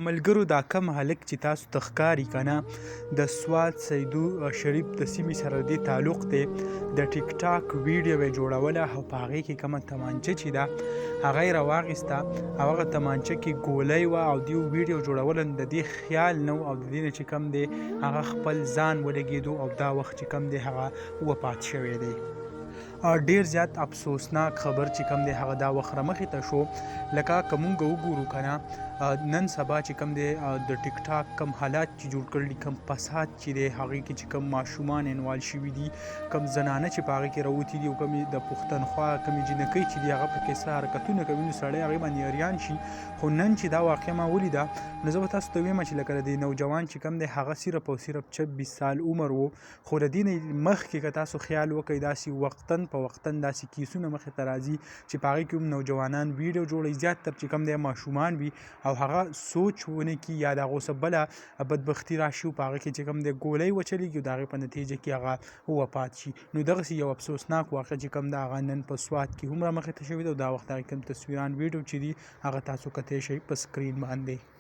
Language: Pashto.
ملګرو دا کم هلک چې تاسو ته ښکاري که نه د سوات سیدو شریف د سیمې سره د دې تعلق دی د ټیک ټاک ویډیو یې جوړوله او په هغې کې کومه تمانچه چې ده هغه یې راواخیسته او هغه تمانچه کې ګولۍ وه او دوی ویډیو جوړوله نو د دې خیال نه و او د دې نه چې کوم دی هغه خپل ځان ولګېدو او دا وخت چې کوم دی هغه وفات شوی دی. ډیر زیات افسوسناک خبر چې کوم دی هغه دا وخت رمخې ته شو لکه که مونږ وګورو که نه نن سبا چې کوم دی د ټیک ټاک کم حالات چې جوړ کړي کم فساد چې دی هغې کې چې کم ماشومان انوال شوي دي کم زنانه چې په هغې کې راوتي دي او کمې د پښتونخوا کمې جینکۍ چې دي هغه پکې څه حرکتونه کوي نو سړی هغې باندې اریان شي. خو نن چې دا واقعه ما ولیده نو زه به تاسو ته ویم چې لکه د دې نوجوان چې کوم دی هغه صرف او صرف 26 سال عمر و خو د دې نه مخکې که تاسو خیال وکئ داسې وقتاً په وقتاً داسې کیسونه مخې ته راځي چې په هغې کې هم نوجوانان ویډیو جوړوي زیاتتر چې کوم دی ماشومان وي او هغه سوچ ونه کړي یا د هغو څه بله بدبختي راشي او په هغه کې چې کوم دی ګولۍ وچلېږي او د هغې په نتیجه کې هغه وفات شي. نو دغسې یو افسوسناک واقع چې کوم دی هغه نن په سوات کې هم رامخې ته شوي ده او دا وخت هغې کوم تصویران ویډیو چې دي هغه تاسو کتی شئ په سکرین باندې.